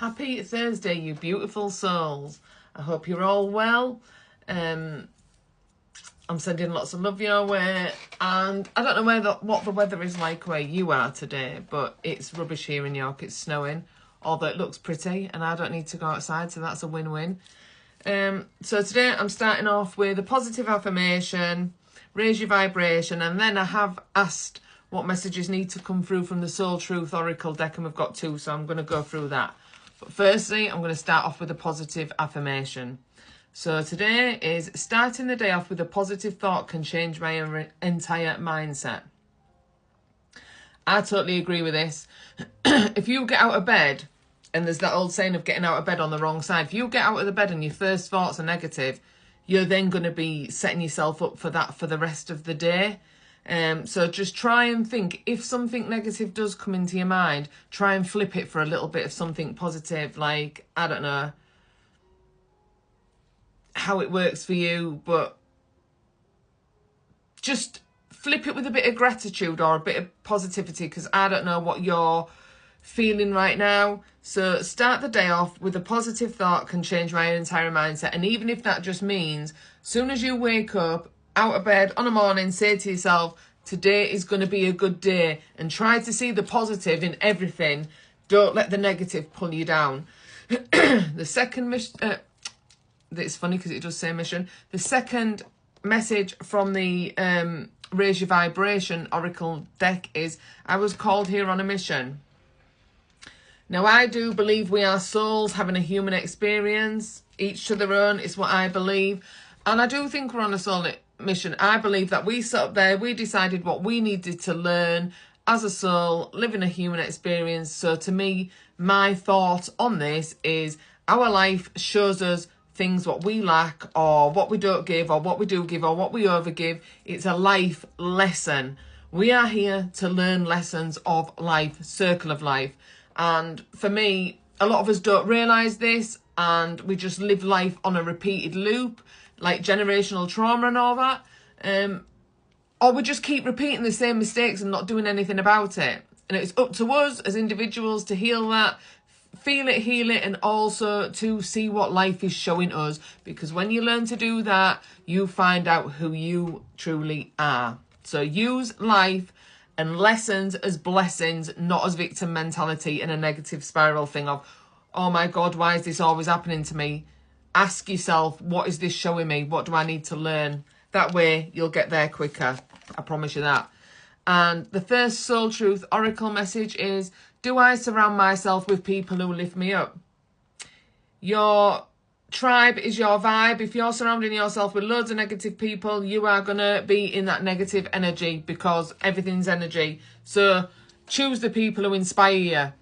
Happy Thursday, you beautiful souls. I hope you're all well. I'm sending lots of love your way. And I don't know what the weather is like where you are today, but it's rubbish here in York. It's snowing, although it looks pretty, and I don't need to go outside, so that's a win-win. So today I'm starting off with a positive affirmation, raise your vibration, and then I have asked what messages need to come through from the Soul Truth Oracle deck, and we've got two, so I'm going to go through that. But firstly, I'm going to start off with a positive affirmation. So today is starting the day off with a positive thought can change my entire mindset. I totally agree with this. If you get out of bed, and there's that old saying of getting out of bed on the wrong side, if you get out of the bed and your first thoughts are negative, you're then going to be setting yourself up for that for the rest of the day. So just try and think, if something negative does come into your mind, try and flip it for a little bit of something positive. Like, I don't know how it works for you, but just flip it with a bit of gratitude or a bit of positivity, because I don't know what you're feeling right now. So start the day off with a positive thought can change my entire mindset. And even if that just means, soon as you wake up out of bed on a morning, say to yourself, today is going to be a good day, and try to see the positive in everything. Don't let the negative pull you down. The second mission, it's funny because it does say mission. The second message from the Raise Your Vibration Oracle deck is, I was called here on a mission. Now, I do believe we are souls having a human experience, each to their own, is what I believe. And I do think we're on a soul mission. I believe that we sat up there, we decided what we needed to learn as a soul, living a human experience. So to me, my thought on this is our life shows us things what we lack, or what we don't give, or what we do give, or what we overgive. It's a life lesson. We are here to learn lessons of life, circle of life. And for me, a lot of us don't realise this, and we just live life on a repeated loop, like generational trauma and all that. Or we just keep repeating the same mistakes and not doing anything about it. And it's up to us as individuals to heal that, feel it, heal it, and also to see what life is showing us. Because when you learn to do that, you find out who you truly are. So use life and lessons as blessings, not as victim mentality and a negative spiral thing of, oh my God, why is this always happening to me? Ask yourself, what is this showing me? What do I need to learn? That way you'll get there quicker. I promise you that. And the first Soul Truth Oracle message is, do I surround myself with people who lift me up? Your tribe is your vibe. If you're surrounding yourself with loads of negative people, you are going to be in that negative energy, because everything's energy. So choose the people who inspire you.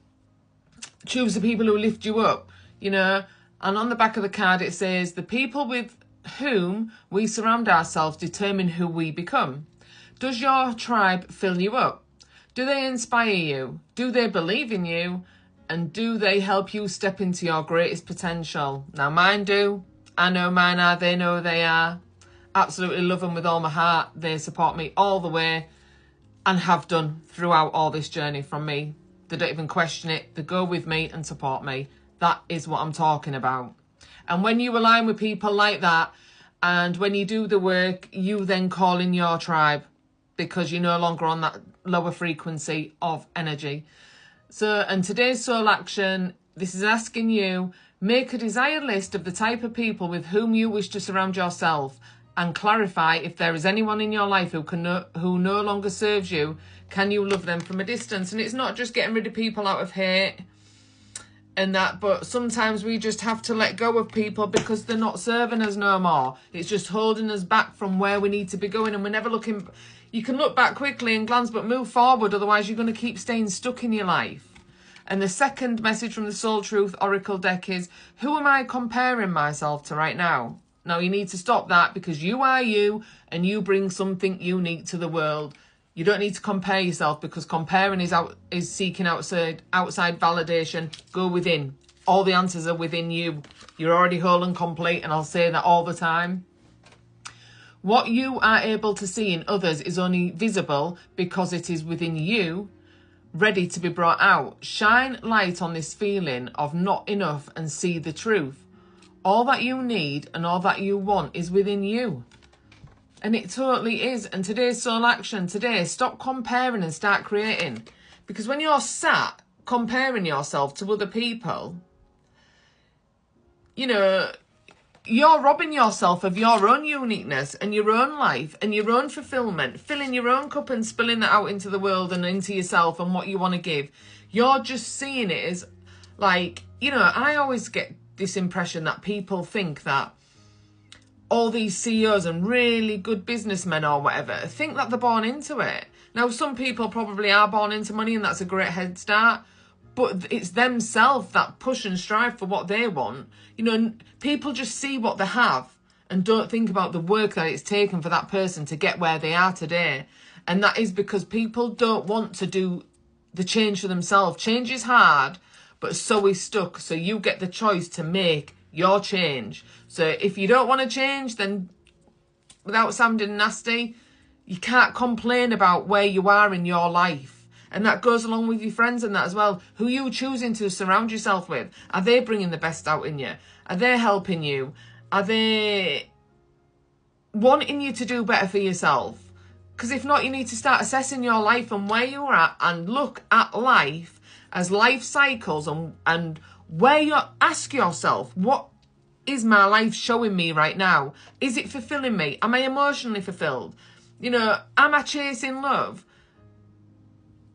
Choose the people who lift you up, you know. And on the back of the card, it says, the people with whom we surround ourselves determine who we become. Does your tribe fill you up? Do they inspire you? Do they believe in you? And do they help you step into your greatest potential? Now, mine do. I know mine are. They know they are. Absolutely love them with all my heart. They support me all the way, and have done throughout all this journey from me. They don't even question it. They go with me and support me. That is what I'm talking about. And when you align with people like that, and when you do the work, you then call in your tribe, because you're no longer on that lower frequency of energy. So, and today's soul action, this is asking you, make a desired list of the type of people with whom you wish to surround yourself, and clarify if there is anyone in your life who no longer serves you. Can you love them from a distance? And it's not just getting rid of people out of hate and that, but sometimes we just have to let go of people because they're not serving us no more. It's just holding us back from where we need to be going, and we're never looking. You can look back quickly and glance, but move forward, otherwise you're going to keep staying stuck in your life. And the second message from the Soul Truth Oracle deck is, who am I comparing myself to right now? Now, you need to stop that, because you are you, and you bring something unique to the world. You don't need to compare yourself, because comparing is seeking outside validation. Go within. All the answers are within you. You're already whole and complete, and I'll say that all the time. What you are able to see in others is only visible because it is within you. ready to be brought out. Shine light on this feeling of not enough and see the truth. All that you need and all that you want is within you. And it totally is. And today's soul action. Today, stop comparing and start creating. Because when you're sat comparing yourself to other people, you know, you're robbing yourself of your own uniqueness and your own life and your own fulfillment, filling your own cup and spilling that out into the world and into yourself and what you want to give. You're just seeing it as like, you know, I always get this impression that people think that all these CEOs and really good businessmen or whatever think that they're born into it. Now, some people probably are born into money and that's a great head start, but it's themselves that push and strive for what they want. You know, people just see what they have and don't think about the work that it's taken for that person to get where they are today. And that is because people don't want to do the change for themselves. Change is hard, but so is stuck. So you get the choice to make your change. So if you don't want to change, then without sounding nasty, you can't complain about where you are in your life. And that goes along with your friends and that as well. Who are you choosing to surround yourself with? Are they bringing the best out in you? Are they helping you? Are they wanting you to do better for yourself? Because if not, you need to start assessing your life and where you're at and look at life as life cycles and where you ask yourself, what is my life showing me right now? Is it fulfilling me? Am I emotionally fulfilled? You know, am I chasing love?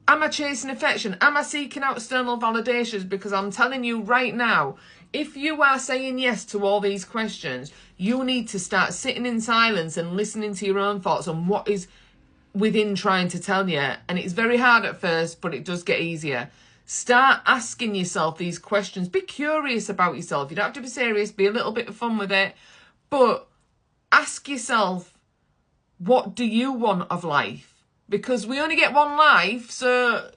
Am I chasing affection? Am I seeking out external validations? Because I'm telling you right now, if you are saying yes to all these questions, you need to start sitting in silence and listening to your own thoughts and what is within trying to tell you. And it's very hard at first, but it does get easier. Start asking yourself these questions. Be curious about yourself. You don't have to be serious. Be a little bit of fun with it. But ask yourself, what do you want of life? Because we only get one life, so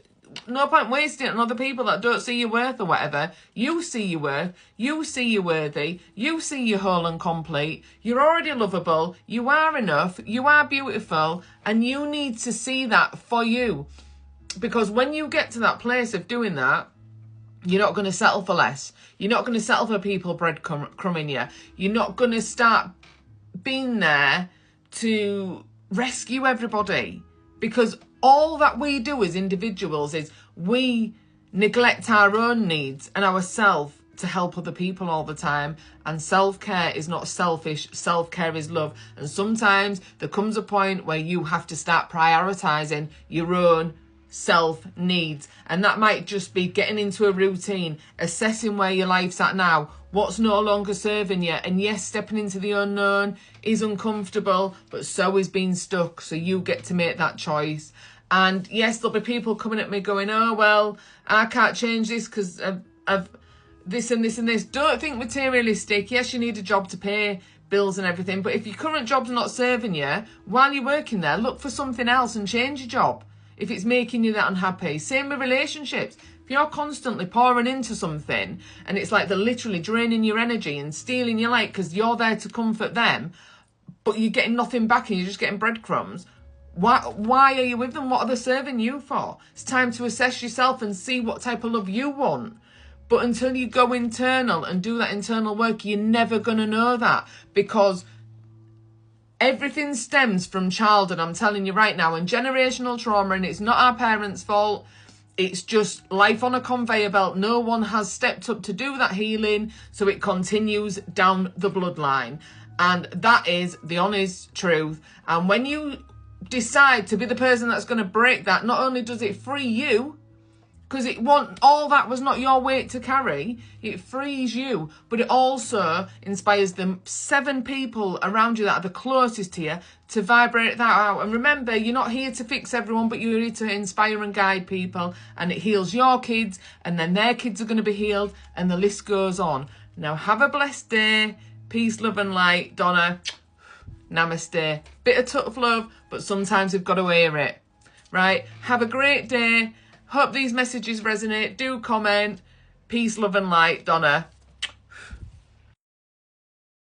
no point wasting it on other people that don't see your worth or whatever. You see your worth. You see you're worthy. You see you're whole and complete. You're already lovable. You are enough. You are beautiful. And you need to see that for you. Because when you get to that place of doing that, you're not going to settle for less. You're not going to settle for people breadcrumbing you. You're not going to start being there to rescue everybody. Because all that we do as individuals is we neglect our own needs and ourselves to help other people all the time. And self-care is not selfish. Self-care is love. And sometimes there comes a point where you have to start prioritising your own self-needs. And that might just be getting into a routine, assessing where your life's at now, what's no longer serving you. And yes, stepping into the unknown is uncomfortable, but so is being stuck. So you get to make that choice. And yes, there'll be people coming at me going, oh, well, I can't change this because of this and this and this. Don't think materialistic. Yes, you need a job to pay bills and everything. But if your current job's not serving you, while you're working there, look for something else and change your job if it's making you that unhappy. Same with relationships. If you're constantly pouring into something and it's like they're literally draining your energy and stealing your light because you're there to comfort them, but you're getting nothing back and you're just getting breadcrumbs, why are you with them? What are they serving you for? It's time to assess yourself and see what type of love you want. But until you go internal and do that internal work, you're never going to know that, because everything stems from childhood, I'm telling you right now, and generational trauma, and it's not our parents' fault. It's just life on a conveyor belt. No one has stepped up to do that healing, so it continues down the bloodline. And that is the honest truth. And when you decide to be the person that's going to break that, not only does it free you, because all that was not your weight to carry, it frees you, but it also inspires the 7 people around you that are the closest to you to vibrate that out. And remember, you're not here to fix everyone, but you're here to inspire and guide people, and it heals your kids, and then their kids are going to be healed, and the list goes on. Now, have a blessed day. Peace, love and light. Donna, namaste. Bit of tough love, but sometimes we've got to hear it. Right? Have a great day. Hope these messages resonate. Do comment. Peace, love and light. Donna.